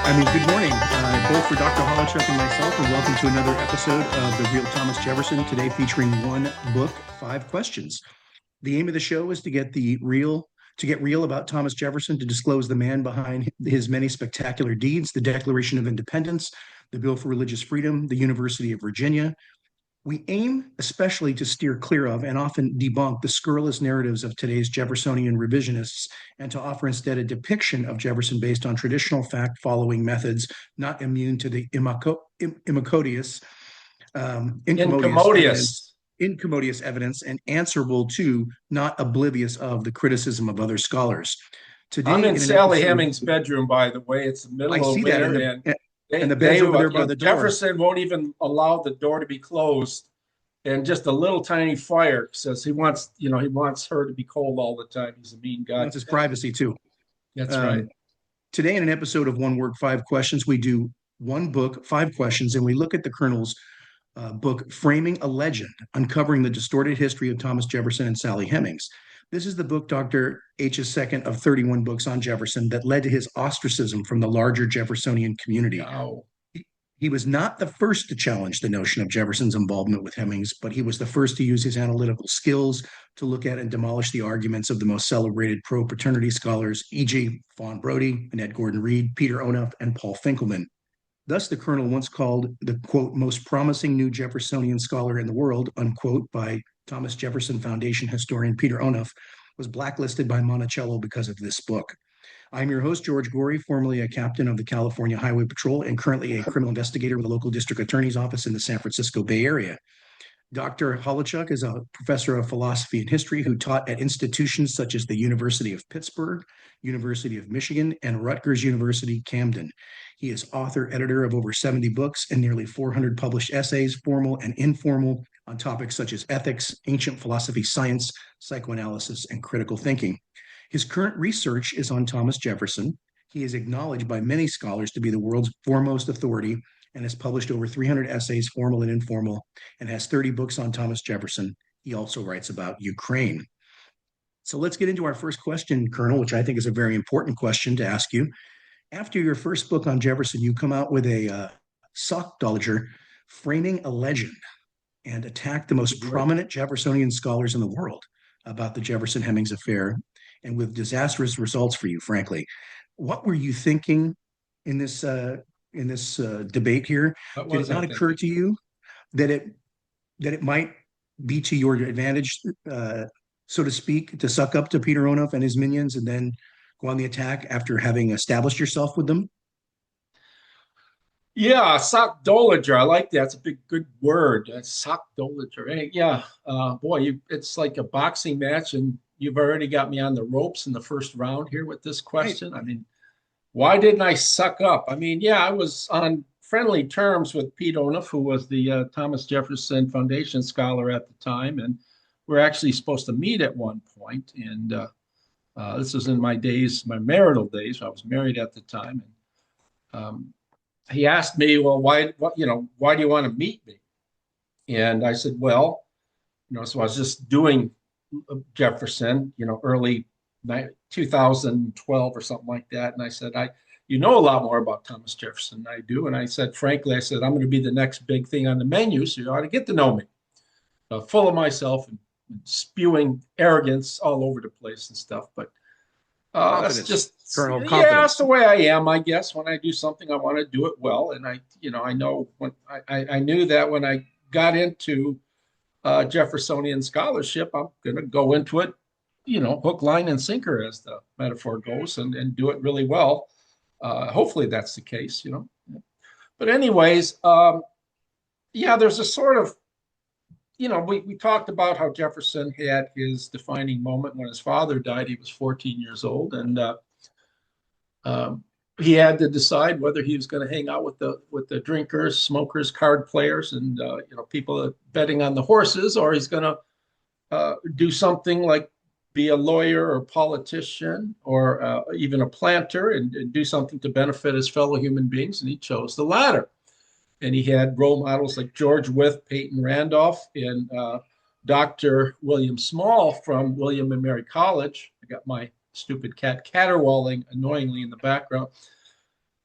Good morning, both for Dr. Holochuk and myself, and welcome to another episode of the Real Thomas Jefferson, today featuring one book, 5 questions. The aim of the show is to get real about Thomas Jefferson, to disclose the man behind his many spectacular deeds, the Declaration of Independence, the Bill for Religious Freedom, the University of Virginia. We aim especially to steer clear of and often debunk the scurrilous narratives of today's Jeffersonian revisionists, and to offer instead a depiction of Jefferson based on traditional fact-following methods, not immune to the incommodious evidence, and answerable to, not oblivious of, the criticism of other scholars. Today, I'm in Sally Hemings' bedroom, by the way. It's the middle of winter, and the bed's over there by the door. Jefferson won't even allow the door to be closed, and just a little tiny fire, says he wants her to be cold all the time. He's a mean guy. That's his privacy too. That's right. Today, in an episode of One Word, 5 Questions, we do one book, 5 questions, and we look at the Colonel's book, Framing a Legend, Uncovering the Distorted History of Thomas Jefferson and Sally Hemings. This is the book, Dr. H's second of 31 books on Jefferson, that led to his ostracism from the larger Jeffersonian community. Wow. He was not the first to challenge the notion of Jefferson's involvement with Hemings, but he was the first to use his analytical skills to look at and demolish the arguments of the most celebrated pro-paternity scholars, E.G. Fawn Brodie, Annette Gordon Reed, Peter Onuff, and Paul Finkelman. Thus, the Colonel once called the, quote, most promising new Jeffersonian scholar in the world, unquote, by Thomas Jefferson Foundation historian Peter Onuff, was blacklisted by Monticello because of this book. I'm your host, George Gorey, formerly a captain of the California Highway Patrol and currently a criminal investigator with the local district attorney's office in the San Francisco Bay Area. Dr. Holochuk is a professor of philosophy and history who taught at institutions such as the University of Pittsburgh, University of Michigan, and Rutgers University, Camden. He is author, editor of over 70 books and nearly 400 published essays, formal and informal, on topics such as ethics, ancient philosophy, science, psychoanalysis, and critical thinking. His current research is on Thomas Jefferson. He is acknowledged by many scholars to be the world's foremost authority and has published over 300 essays, formal and informal, and has 30 books on Thomas Jefferson. He also writes about Ukraine. So let's get into our first question, Colonel, which I think is a very important question to ask you. After your first book on Jefferson, you come out with a sockdolager, Framing a Legend, and attack the most prominent Jeffersonian scholars in the world about the Jefferson-Hemings affair, and with disastrous results for you, frankly. What were you thinking in this debate here? Did it not occur to you that it might be to your advantage, so to speak, to suck up to Peter Onuff and his minions and then go on the attack after having established yourself with them? Yeah, sockdolager. I like that. It's a good word. Sockdolager. Hey, yeah, boy, it's like a boxing match, and you've already got me on the ropes in the first round here with this question. Right. I mean, why didn't I suck up? I mean, yeah, I was on friendly terms with Pete Onuff, who was the Thomas Jefferson Foundation scholar at the time, and we're actually supposed to meet at one point. And this was in my marital days. I was married at the time, and he asked me, well, why do you want to meet me? And I said, well, so I was just doing Jefferson, early 2012 or something like that. And I said, you know a lot more about Thomas Jefferson than I do. And I said, frankly, I'm going to be the next big thing on the menu, so you ought to get to know me. Full of myself and spewing arrogance all over the place and stuff. But that's just, that's the way I am, I guess. When I do something, I want to do it well. And I know when I knew that when I got into Jeffersonian scholarship, I'm going to go into it, hook, line, and sinker, as the metaphor goes, and do it really well. Hopefully that's the case, But anyways, there's a sort of, we talked about how Jefferson had his defining moment when his father died. He was 14 years old, and he had to decide whether he was going to hang out with the drinkers, smokers, card players, and people betting on the horses, or he's going to do something like be a lawyer or politician or even a planter and do something to benefit his fellow human beings. And he chose the latter. And he had role models like George Wythe, Peyton Randolph, and Dr. William Small from William and Mary College. I got my stupid cat caterwauling annoyingly in the background.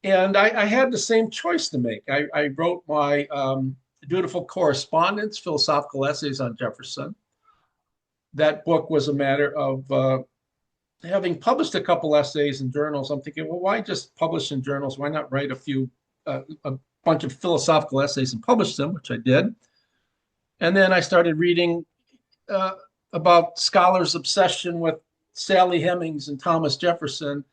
And I had the same choice to make. I wrote my dutiful correspondence, philosophical essays on Jefferson. That book was a matter of having published a couple essays in journals. I'm thinking, well, why just publish in journals? Why not write a bunch of philosophical essays and publish them, which I did. And then I started reading uh, about scholars' obsession with Sally Hemings and Thomas Jefferson.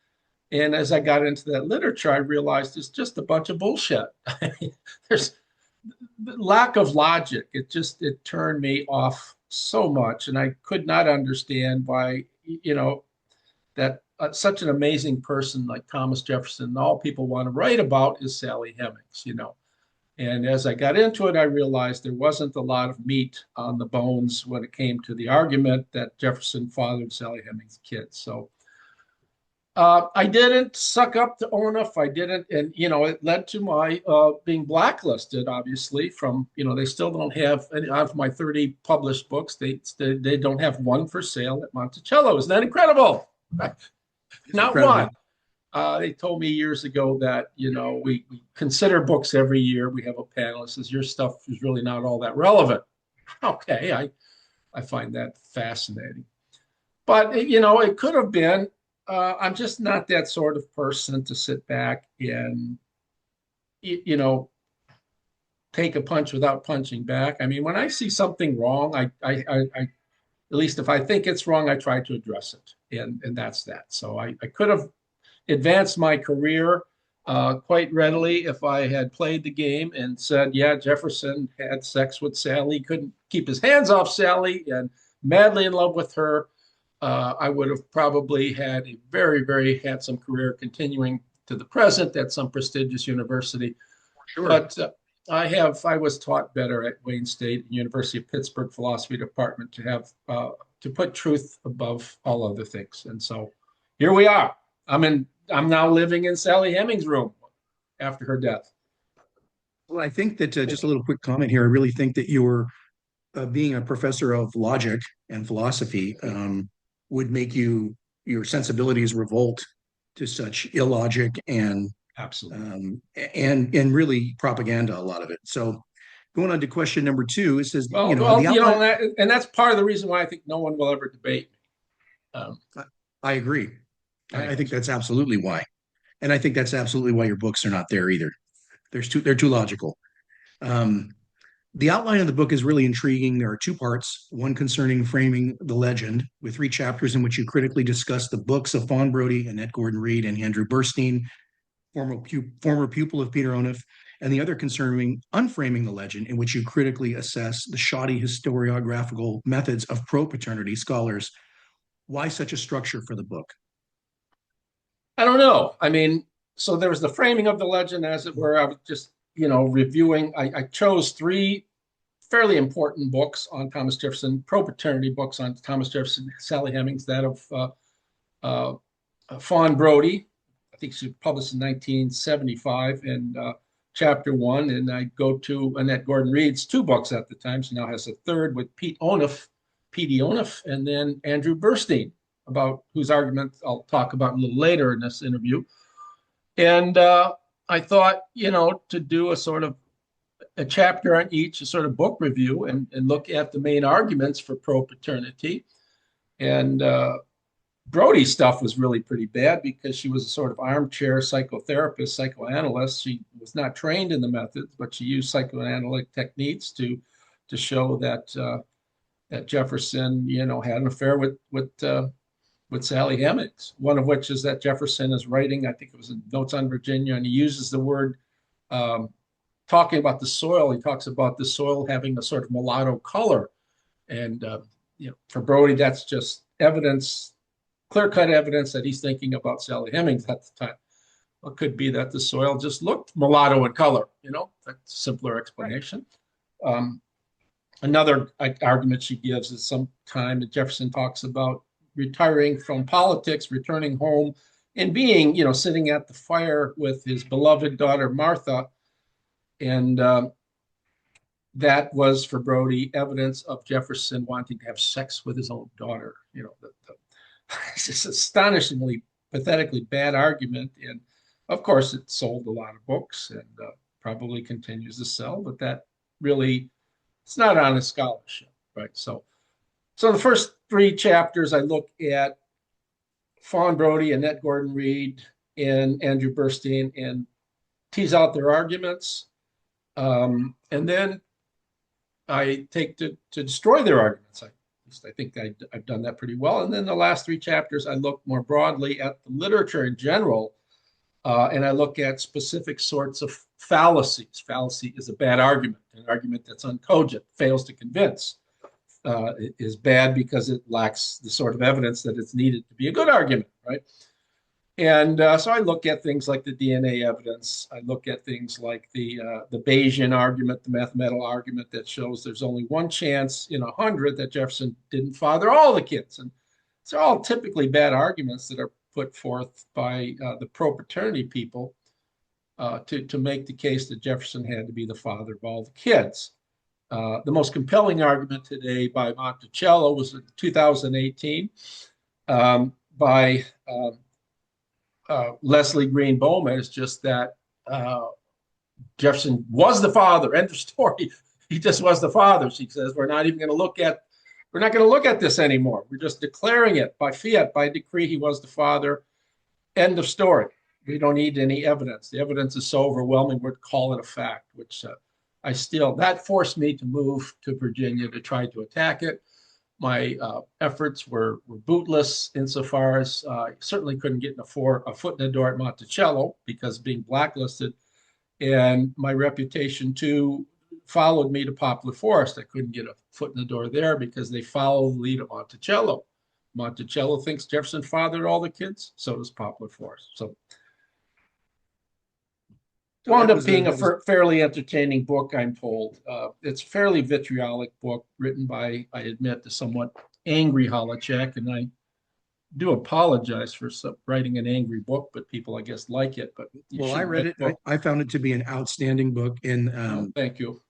And as I got into that literature, I realized it's just a bunch of bullshit. There's lack of logic. It turned me off so much, and I could not understand why that such an amazing person like Thomas Jefferson, all people want to write about is Sally Hemings. And as I got into it, I realized there wasn't a lot of meat on the bones when it came to the argument that Jefferson fathered Sally Hemings' kids. So I didn't suck up to ONIF. I didn't, and it led to my being blacklisted. Obviously, from they still don't have any out of my 30 published books. They don't have one for sale at Monticello. Isn't that incredible? It's Not incredible. one. They told me years ago that we consider books every year. We have a panel that says your stuff is really not all that relevant. Okay, I find that fascinating. But it could have been. I'm just not that sort of person to sit back and you know take a punch without punching back. I mean, when I see something wrong, I at least if I think it's wrong, I try to address it, and that's that. So I could have advanced my career quite readily if I had played the game and said, yeah, Jefferson had sex with Sally, couldn't keep his hands off Sally, and madly in love with her. I would have probably had a very, very handsome career continuing to the present at some prestigious university. Sure. But I was taught better at Wayne State and University of Pittsburgh Philosophy Department to have to put truth above all other things. And so here we are. I'm now living in Sally Hemings' room after her death. Well, I think that just a little quick comment here. I really think that you're being a professor of logic and philosophy would make your sensibilities revolt to such illogic Absolutely. and really propaganda, a lot of it. So going on to question number two, it says, Well, the outline. and that's part of the reason why I think no one will ever debate me. Um, I agree. I I think think that's that's absolutely why. And I think that's absolutely why your books are not there either. They're too logical. Um, the outline of the book is really intriguing. There are two parts, one concerning framing the legend, with three chapters in which you critically discuss the books of Fawn Brodie, Annette Gordon Reed, and Andrew Burstein, former pupil of Peter Onuf, and the other concerning unframing the legend, in which you critically assess the shoddy historiographical methods of pro-paternity scholars. Why such a structure for the book? I don't know. I mean, so there was the framing of the legend, as it were. I was just, reviewing. I chose three fairly important books on Thomas Jefferson, pro-paternity books on Thomas Jefferson, Sally Hemings, that of Fawn Brodie. I think she published in 1975 in chapter one. And I go to Annette Gordon Reed's two books at the time. She now has a third with P.D. Onuf, and then Andrew Burstein, about whose argument I'll talk about a little later in this interview. And I thought, to do a sort of a chapter on each, a sort of book review, and look at the main arguments for pro paternity. And Brodie's stuff was really pretty bad because she was a sort of armchair psychotherapist, psychoanalyst. She was not trained in the methods, but she used psychoanalytic techniques to show that Jefferson, had an affair with Sally Hemings. One of which is that Jefferson is writing, I think it was in Notes on Virginia, and he uses the word um, talking about the soil. He talks about the soil having a sort of mulatto color, and for Brodie, that's just evidence, clear-cut evidence that he's thinking about Sally Hemings at the time. It could be that the soil just looked mulatto in color. That's a simpler explanation. Um, Another argument she gives is some time that Jefferson talks about retiring from politics, returning home, and being, sitting at the fire with his beloved daughter Martha, and that was for Brodie evidence of Jefferson wanting to have sex with his own daughter. It's just astonishingly, pathetically bad argument, and Of course, it sold a lot of books and probably continues to sell, but that really, it's not honest scholarship, right? So the first three chapters, I look at Fawn Brodie, Annette Gordon Reed, and Andrew Burstein and tease out their arguments. And then I take to destroy their arguments. At least I think I've done that pretty well. And then the last three chapters, I look more broadly at the literature in general, and I look at specific sorts of fallacies. Fallacy is a bad argument, an argument that's uncogent, fails to convince. It is bad because it lacks the sort of evidence that it's needed to be a good argument, right? And so I look at things like the DNA evidence. I look at things like the Bayesian argument, the mathematical argument that shows there's only one chance in 100 that Jefferson didn't father all the kids. And it's all typically bad arguments that are put forth by the pro-paternity people to make the case that Jefferson had to be the father of all the kids. The most compelling argument today by Monticello was in 2018 by Leslie Greene Bowman. Is just that Jefferson was the father. End of story. He just was the father. She says we're not going to look at this anymore. We're just declaring it by fiat, by decree. He was the father. End of story. We don't need any evidence. The evidence is so overwhelming, we'd call it a fact. Which that forced me to move to Virginia to try to attack it. My efforts were bootless insofar as I certainly couldn't get a foot in the door at Monticello because being blacklisted, and my reputation too followed me to Poplar Forest. I couldn't get a foot in the door there because they follow the lead of Monticello. Monticello thinks Jefferson fathered all the kids, so does Poplar Forest. So it wound up being a fairly entertaining book, I'm told. It's a fairly vitriolic book written by, I admit, a somewhat angry Holacek, and I do apologize for writing an angry book, but people, I guess, like it. But well, I read it. I found it to be an outstanding book. And thank you.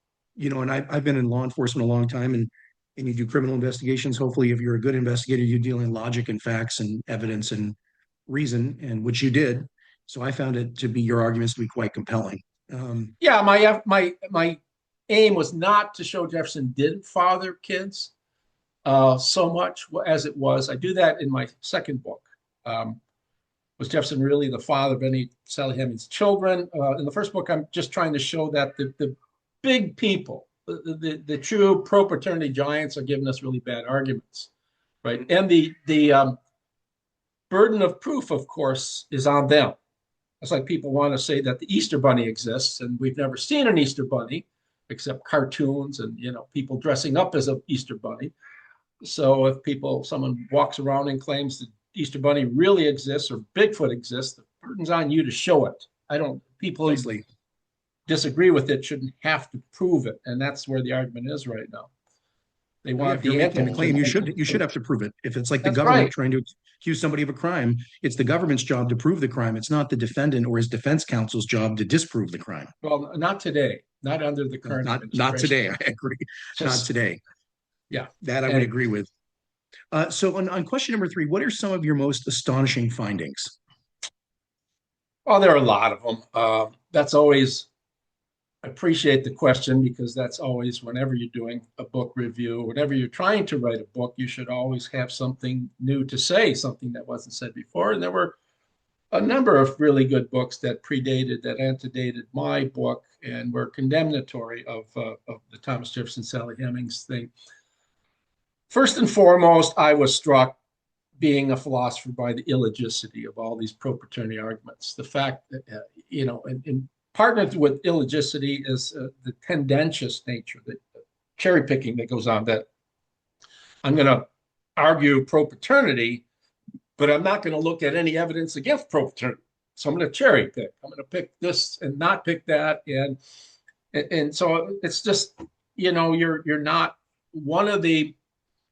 And I've been in law enforcement a long time, and you do criminal investigations. Hopefully, if you're a good investigator, you deal in logic and facts and evidence and reason, and which you did. So I found it to be your arguments to be quite compelling. Yeah, my aim was not to show Jefferson didn't father kids so much as it was. I do that in my second book. Was Jefferson really the father of any Sally Hemings children? In the first book, I'm just trying to show that the big people, the true pro-paternity giants, are giving us really bad arguments, right? And the burden of proof, of course, is on them. It's like people want to say that the Easter Bunny exists, and we've never seen an Easter Bunny except cartoons and people dressing up as an Easter Bunny. So if someone walks around and claims the Easter Bunny really exists or Bigfoot exists, the burden's on you to show it. People who disagree with it shouldn't have to prove it, and that's where the argument is right now. They want the making a claim. You should have to prove it. If it's like the government trying to accuse somebody of a crime, it's the government's job to prove the crime. It's not the defendant or his defense counsel's job to disprove the crime. Well, not today. Not under the current administration. Not today. I agree. Not today. Yeah, that I would agree with. So on question number 3, what are some of your most astonishing findings? Well, there are a lot of them. That's always. I appreciate the question because that's always, whenever you're doing a book review, whenever you're trying to write a book, you should always have something new to say, something that wasn't said before. And there were a number of really good books that antedated my book and were condemnatory of the Thomas Jefferson, Sally Hemings thing. First and foremost, I was struck, being a philosopher, by the illogicity of all these pro-paternity arguments. The fact that, and partnered with illogicity is the tendentious nature, the cherry picking that goes on, that I'm going to argue pro-paternity, but I'm not going to look at any evidence against pro-paternity. So I'm going to cherry pick. I'm going to pick this and not pick that. And so it's just, you're not. One of the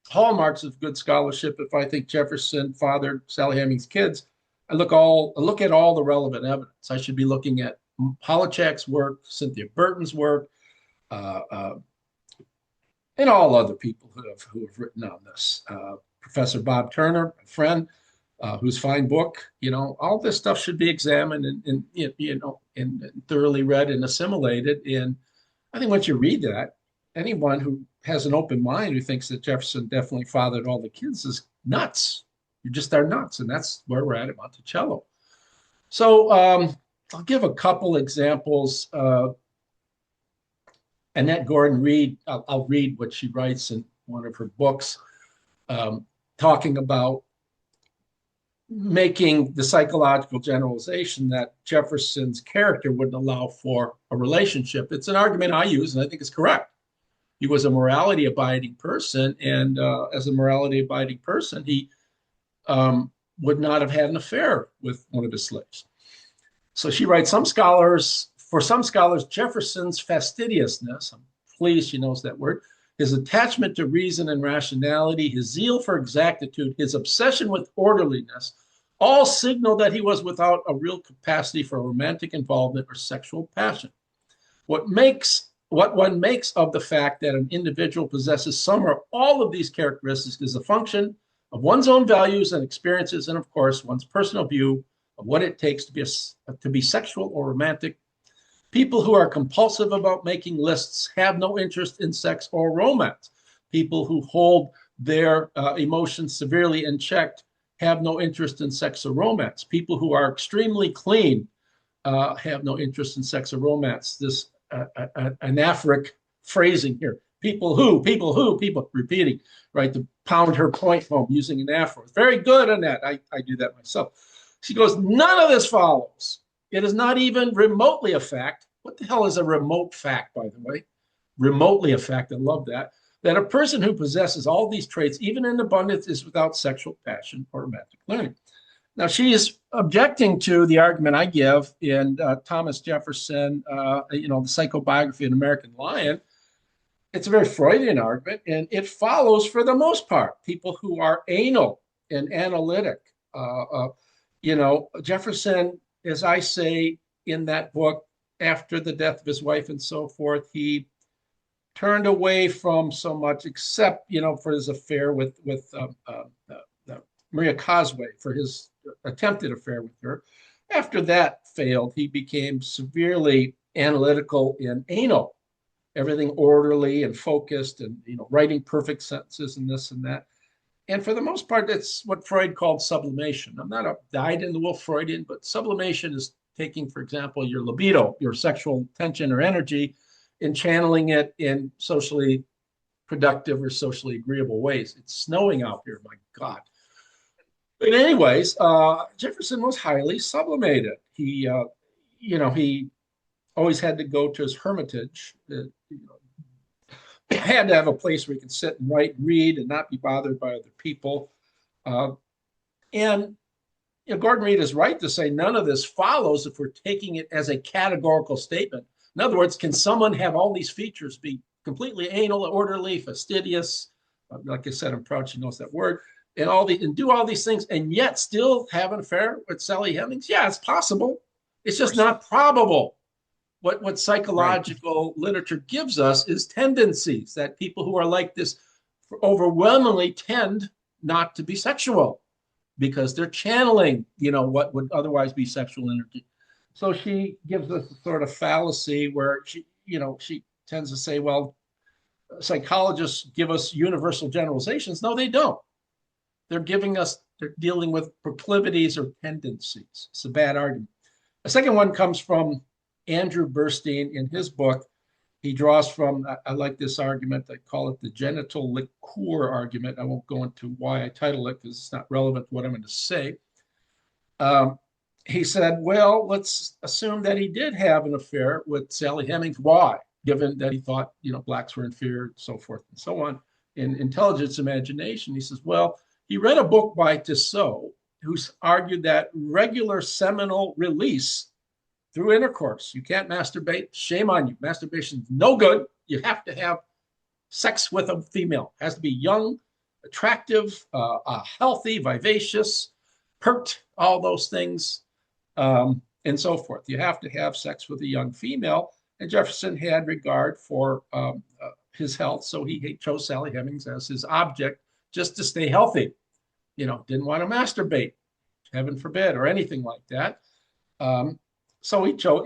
hallmarks of good scholarship, if I think Jefferson fathered Sally Hemings' kids, I look at all the relevant evidence. I should be looking at Holacek's work, Cynthia Burton's work, and all other people who have written on this. Professor Bob Turner, my friend, whose fine book, all this stuff should be examined and thoroughly read and assimilated. And I think once you read that, anyone who has an open mind who thinks that Jefferson definitely fathered all the kids is nuts. You just are nuts. And that's where we're at Monticello. So I'll give a couple examples. Annette Gordon Reed, I'll read what she writes in one of her books, talking about making the psychological generalization that Jefferson's character wouldn't allow for a relationship. It's an argument I use, and I think it's correct. He was a morality-abiding person, and as a morality-abiding person, he would not have had an affair with one of his slaves. So she writes, for some scholars, Jefferson's fastidiousness, I'm pleased she knows that word, his attachment to reason and rationality, his zeal for exactitude, his obsession with orderliness, all signal that he was without a real capacity for romantic involvement or sexual passion. What one makes of the fact that an individual possesses some or all of these characteristics is a function of one's own values and experiences, and of course, one's personal view of what it takes to be sexual or romantic. People who are compulsive about making lists have no interest in sex or romance. People who hold their emotions severely in check have no interest in sex or romance. People who are extremely clean have no interest in sex or romance. This anaphoric phrasing here. People repeating, right, to pound her point home using anaphora. Very good, Annette. I do that myself. She goes, none of this follows. It is not even remotely a fact. What the hell is a remote fact, by the way? Remotely a fact. I love that. That a person who possesses all these traits, even in abundance, is without sexual passion or romantic learning. Now, she is objecting to the argument I give in Thomas Jefferson, the psychobiography of an American Lion. It's a very Freudian argument, and it follows for the most part. People who are anal and analytic. Jefferson, as I say in that book, after the death of his wife and so forth, he turned away from so much, except for his affair with Maria Cosway, for his attempted affair with her. After that failed, he became severely analytical and anal, everything orderly and focused, and writing perfect sentences and this and that. And for the most part, that's what Freud called sublimation. I'm not a dyed-in-the-wool Freudian, but sublimation is taking, for example, your libido, your sexual tension or energy, and channeling it in socially productive or socially agreeable ways. It's snowing out here, my God. But anyways, Jefferson was highly sublimated. He always had to go to his hermitage. Had to have a place where he could sit and write and read and not be bothered by other people. And Gordon Reed is right to say none of this follows if we're taking it as a categorical statement. In other words, can someone have all these features, be completely anal, orderly, fastidious? Like I said, I'm proud she knows that word, and do all these things, and yet still have an affair with Sally Hemings? Yeah, it's possible. It's just not probable. What psychological literature gives us is tendencies that people who are like this overwhelmingly tend not to be sexual because they're channeling, what would otherwise be sexual energy. So she gives us a sort of fallacy where she tends to say, well, psychologists give us universal generalizations. No, they don't. They're dealing with proclivities or tendencies. It's a bad argument. The second one comes from Andrew Burstein in his book. He draws from, I like this argument, I call it the genital liqueur argument. I won't go into why I title it because it's not relevant to what I'm going to say. He said, well, let's assume that he did have an affair with Sally Hemings. Why? Given that he thought, blacks were inferior, and so forth and so on, in intelligence imagination. He says, well, he read a book by Tissot, who's argued that regular seminal release through intercourse. You can't masturbate. Shame on you. Masturbation is no good. You have to have sex with a female. It has to be young, attractive, healthy, vivacious, perked, all those things, and so forth. You have to have sex with a young female. And Jefferson had regard for his health, so he chose Sally Hemings as his object just to stay healthy. Didn't want to masturbate. heaven forbid, or anything like that. So he chose,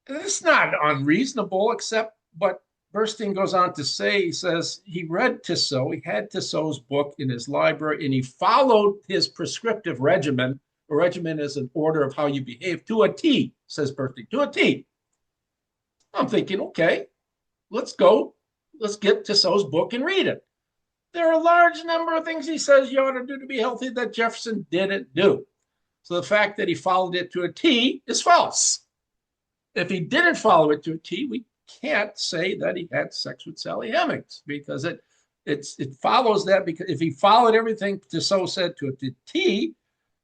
it's not unreasonable, except, but Burstein goes on to say, he says he read Tissot, he had Tissot's book in his library, and he followed his prescriptive regimen. A regimen is an order of how you behave to a T, says Burstein, to a T. I'm thinking, okay, let's get Tissot's book and read it. There are a large number of things he says you ought to do to be healthy that Jefferson didn't do. So the fact that he followed it to a T is false. If he didn't follow it to a T, we can't say that he had sex with Sally Hemings, because it follows that, because if he followed everything Tissot said to a T,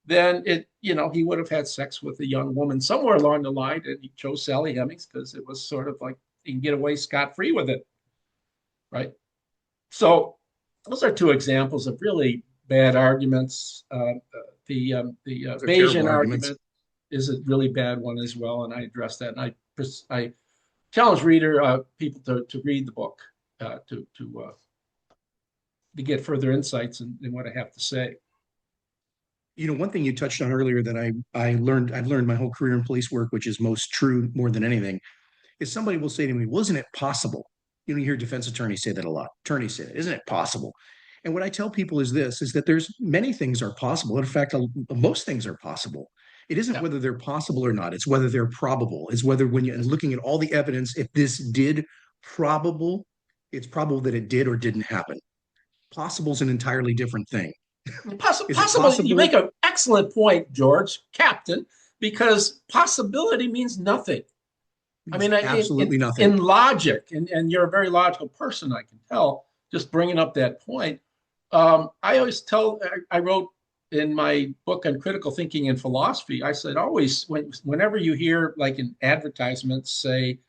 then he would have had sex with a young woman somewhere along the line, and he chose Sally Hemings because it was sort of like he can get away scot-free with it, right? So those are two examples of really bad arguments. The Bayesian argument is a really bad one as well, and I addressed that. And I challenge people to read the book to get further insights in what I have to say. One thing you touched on earlier that I've learned my whole career in police work, which is most true more than anything, is somebody will say to me, wasn't it possible? You hear defense attorneys say that a lot. Attorneys say that, isn't it possible? And what I tell people is that there's many things are possible. In fact, most things are possible. It isn't whether they're possible or not. It's whether they're probable. It's whether, when you're looking at all the evidence, if this did probable, it's probable that it did or didn't happen. Possible is an entirely different thing. Possible. You make an excellent point, George, Captain, because possibility means nothing. I mean, absolutely nothing. In logic, and you're a very logical person, I can tell, just bringing up that point. I always I wrote in my book on critical thinking and philosophy, I said, always, whenever you hear, like in advertisements, say,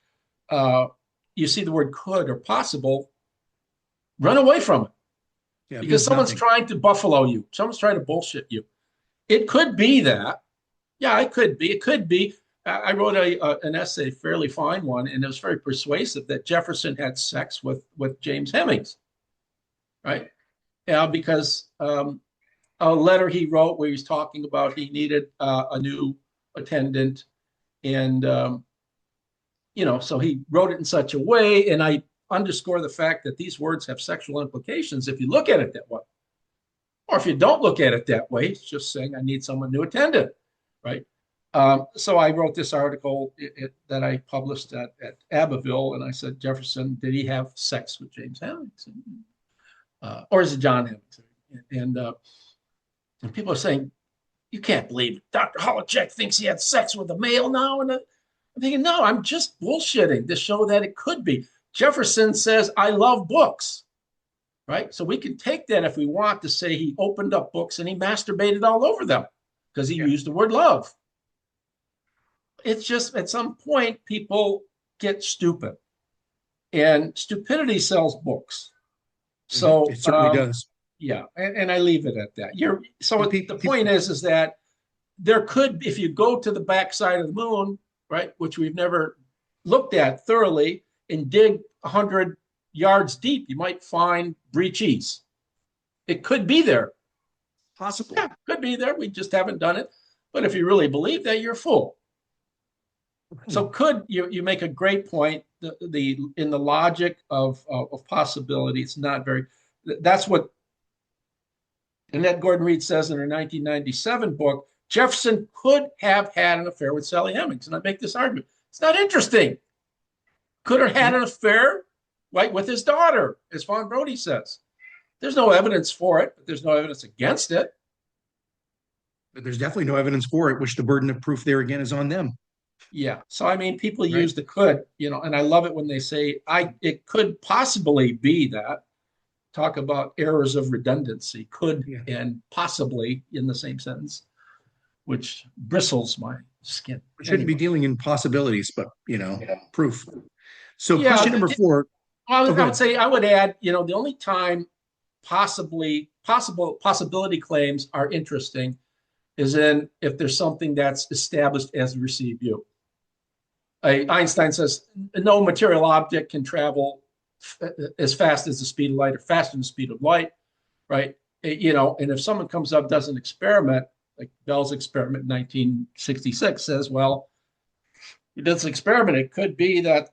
you see the word could or possible, run away from it. Yeah, because someone's trying to buffalo you. Someone's trying to bullshit you. It could be that. Yeah, it could be. It could be. I wrote an essay, fairly fine one, and it was very persuasive, that Jefferson had sex with James Hemings, right? Because a letter he wrote where he's talking about he needed a new attendant, and so he wrote it in such a way, and I underscore the fact that these words have sexual implications if you look at it that way. Or if you don't look at it that way, it's just saying I need someone new attendant, right? So I wrote this article that I published at Abbeville, and I said, Jefferson, did he have sex with James Hemings? Or is it John Hemings? And people are saying, you can't believe it. Dr. Holacek thinks he had sex with a male now. And I'm thinking, no, I'm just bullshitting to show that it could be. Jefferson says, I love books, right? So we can take that if we want to say he opened up books and he masturbated all over them because he used the word love. It's just at some point people get stupid, and stupidity sells books. So it certainly does. Yeah, and I leave it at that. The point is that there could, if you go to the backside of the moon, right, which we've never looked at thoroughly, and dig 100 yards deep, you might find breaches. It could be there. Possible. Yeah, could be there. We just haven't done it. But if you really believe that, you're a fool. So you make a great point. In the logic of possibility, it's not very. That's what Annette Gordon Reed says in her 1997 book. Jefferson could have had an affair with Sally Hemings, and I make this argument. It's not interesting. Could have had an affair, right, with his daughter, as Von Brody says. There's no evidence for it, but there's no evidence against it. But there's definitely no evidence for it, which the burden of proof there again is on them. Yeah. So, I mean, people use the could, and I love it when they say, it could possibly be that. Talk about errors of redundancy, could and possibly in the same sentence, which bristles my skin. We shouldn't be dealing in possibilities, but, proof. So question number 4. I would say, I would add, the only time possibility claims are interesting is if there's something that's established as a received view. Einstein says no material object can travel as fast as the speed of light or faster than the speed of light, right? And if someone comes up, does an experiment, Like Bell's experiment in 1966 says, well, he did this experiment. It could be that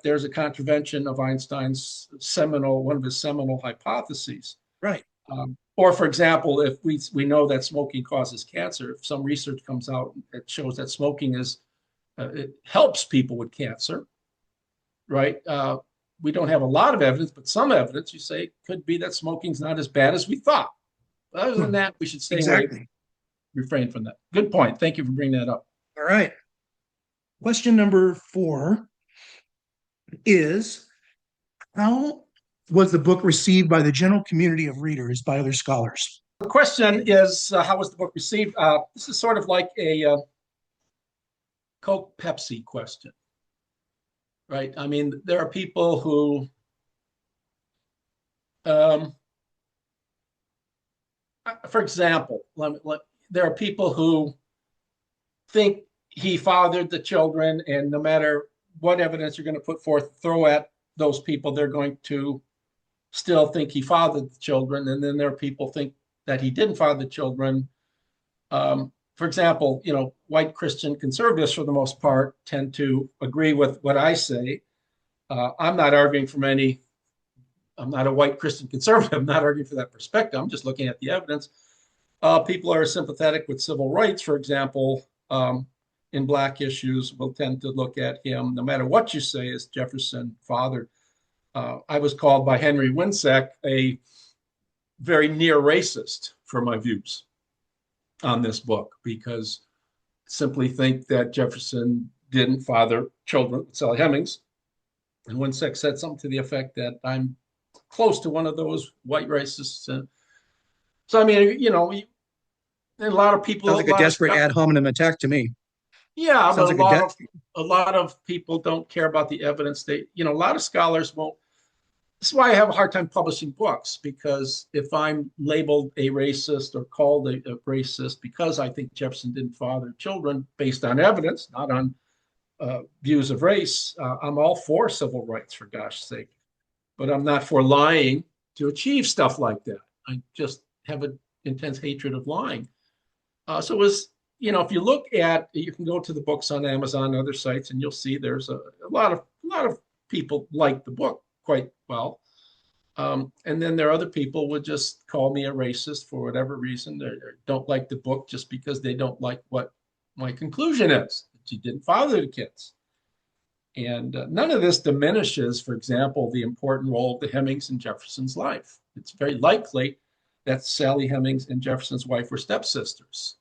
there's a contravention of Einstein's one of his seminal hypotheses. Right. Or, for example, if we know that smoking causes cancer, if some research comes out that shows that smoking it helps people with cancer, right? We don't have a lot of evidence, but some evidence. You say it could be that smoking's not as bad as we thought. But other than that, we should stay away, refrain from that. Good point. Thank you for bringing that up. All right. Question number 4 is, how was the book received by the general community of readers by other scholars? The question is, how was the book received? This is sort of like a Coke Pepsi question, right? I mean, there are people who for example, there are people who think he fathered the children, and no matter what evidence you're going to put forth, throw at those people, they're going to still think he fathered the children. And then there are people think that he didn't father the children. For example, white Christian conservatives, for the most part, tend to agree with what I say. I'm not arguing from I'm not a white Christian conservative. I'm not arguing for that perspective. I'm just looking at the evidence. People are sympathetic with civil rights, for example, in Black issues, will tend to look at him, no matter what you say, as Jefferson fathered. I was called by Henry Winsec a very near racist for my views on this book, because I simply think that Jefferson didn't father children with Sally Hemings. And Winsec said something to the effect that I'm close to one of those white racists. So, I mean, a lot of people. Sounds like a desperate ad hominem attack to me. Yeah, but a lot of people don't care about the evidence. A lot of scholars won't. This is why I have a hard time publishing books, because if I'm labeled a racist or called a racist because I think Jefferson didn't father children based on evidence, not on views of race, I'm all for civil rights, for gosh sake. But I'm not for lying to achieve stuff like that. I just have an intense hatred of lying. So it was, if you look at, you can go to the books on Amazon and other sites, and you'll see there's a lot of people like the book quite well. And then there are other people would just call me a racist for whatever reason. They don't like the book just because they don't like what my conclusion is, that she didn't father the kids. And none of this diminishes, for example, the important role of the Hemings in Jefferson's life. It's very likely that Sally Hemings and Jefferson's wife were stepsisters.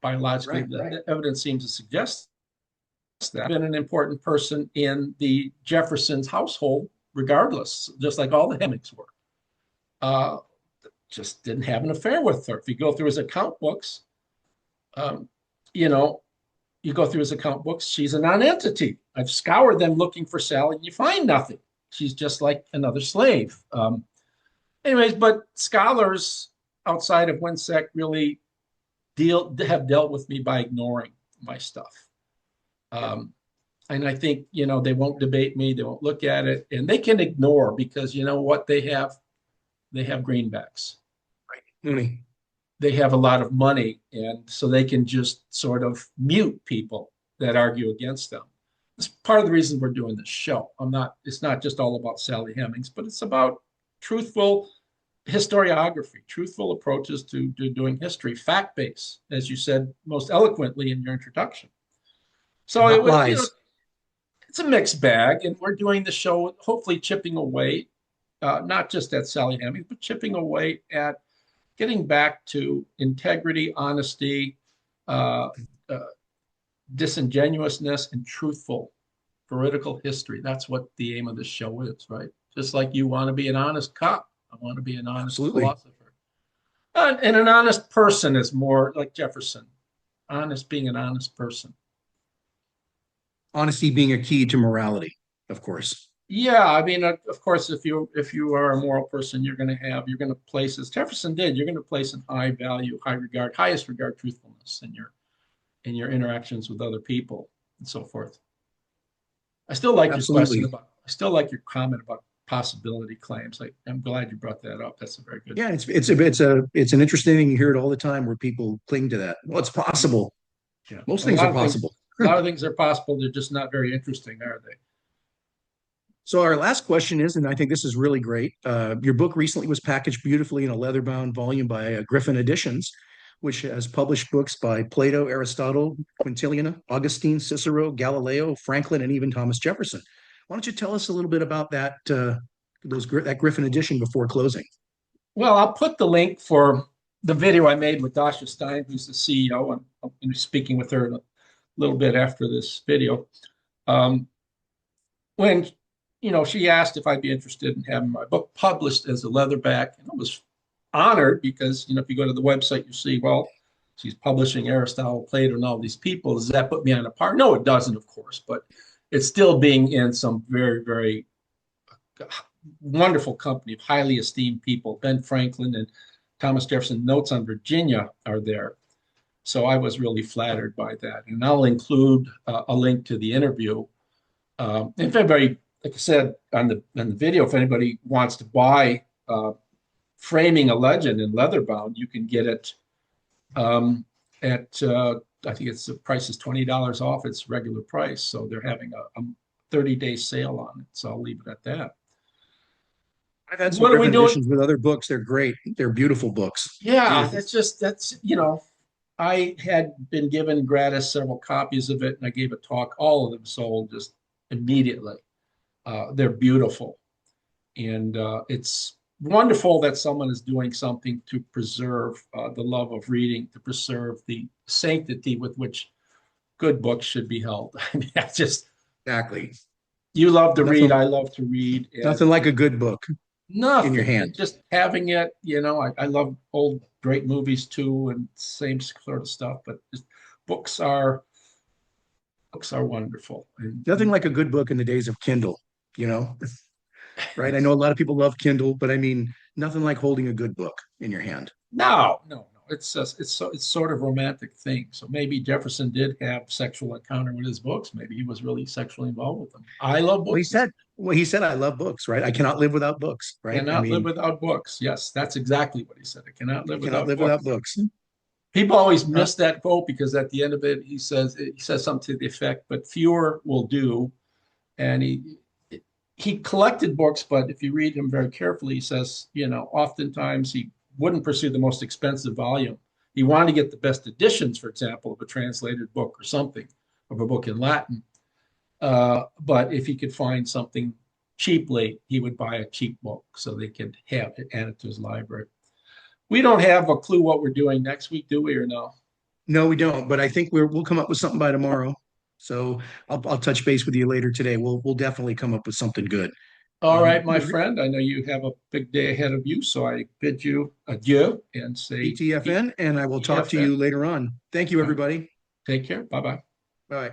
Biologically, the evidence seems to suggest that. Been an important person in the Jeffersons household, regardless, just like all the Hemings were. Just didn't have an affair with her. If you go through his account books, she's a non-entity. I've scoured them looking for Sally, and you find nothing. She's just like another slave. Anyways, but scholars outside of Winsec really have dealt with me by ignoring my stuff. And I think, they won't debate me. They won't look at it, and they can ignore, because you know what they have? They have greenbacks. Right. Money. They have a lot of money, and so they can just sort of mute people that argue against them. It's part of the reason we're doing this show. It's not just all about Sally Hemings, but it's about truthful historiography, truthful approaches to doing history, fact-based, as you said most eloquently in your introduction. So it's a mixed bag, and we're doing the show hopefully chipping away, not just at Sally Hemings, but chipping away at getting back to integrity, honesty, disingenuousness, and truthful veridical history. That's what the aim of this show is, right? Just like you want to be an honest cop, I want to be an honest philosopher. And an honest person is more like Jefferson. Being an honest person. Honesty being a key to morality, of course. Yeah, I mean, of course, if you are a moral person, you're going to place, as Jefferson did, you're going to place in high value, high regard, highest regard, truthfulness in your interactions with other people and so forth. I still like your question I still like your comment about possibility claims. I'm glad you brought that up. That's a very good. Yeah, it's an interesting thing. You hear it all the time where people cling to that. Well, it's possible. Yeah, Most a things are lot of things. possible. A lot of things are possible. They're just not very interesting, are they? So our last question is, and I think this is really great. Your book recently was packaged beautifully in a leather-bound volume by Griffin Editions, which has published books by Plato, Aristotle, Quintilian, Augustine, Cicero, Galileo, Franklin, and even Thomas Jefferson. Why don't you tell us a little bit about that Griffin edition before closing? Well, I'll put the link for the video I made with Dasha Stein, who's the CEO, and I'm going to be speaking with her in a little bit after this video. Um, when she asked if I'd be interested in having my book published as a leatherback, and I was honored because if you go to the website, you see, well, she's publishing Aristotle, Plato, and all these people. Does that put me on a par? No, it doesn't, of course, but it's still being in some very, very wonderful company of highly esteemed people. Ben Franklin and Thomas Jefferson Notes on Virginia are there. So I was really flattered by that. And I'll include a link to the interview. If anybody, like I said on the video, if anybody wants to buy Framing a Legend in leatherbound, you can get it at I think the price is $20 off its regular price. So they're having a 30-day sale on it. So I'll leave it at that. I've had some What are we Griffin doing? editions with other books. They're great. They're beautiful books. Yeah, Beautiful. I had been given gratis several copies of it, and I gave a talk. All of them sold just immediately. They're beautiful, and it's wonderful that someone is doing something to preserve the love of reading, to preserve the sanctity with which good books should be held. I mean, Exactly. you love to read, Nothing I love to read, and nothing like a good book in your nothing. hand. And just having it, I love old great movies too, and same sort of stuff. But just books are books are wonderful. Nothing like a good book in the days of Kindle, you know, right? I know a lot of people love Kindle, but I mean, nothing like holding a good book in your hand. No, no, no. It's sort of romantic thing. So maybe Jefferson did have sexual encounter with his books. Maybe he was really sexually involved with them. I love Well, he books. said, well, he said, I love books, right? I cannot live without books, right? I Cannot live mean, without books. Yes, that's exactly what he said. I cannot I live cannot without live without books. books. People always Uh, miss that quote because at the end of it, he says something to the effect, "But fewer will do." And he collected books, but if you read him very carefully, he says, oftentimes he wouldn't pursue the most expensive volume. He wanted to get the best editions, for example, of a translated book or something, of a book in Latin. But if he could find something cheaply, he would buy a cheap book so they could have it added to his library. We don't have a clue what we're doing next week, do we, or no? no, we don't, but I think we'll come up with something by tomorrow. So I'll touch base with you later today. We'll definitely come up with something good. All right, my Well, friend. I know you have a big day ahead of you, so I bid you adieu and say ETFN, and I will talk to EFN. you later on. Thank you, All right, everybody. take care. Bye bye. Bye.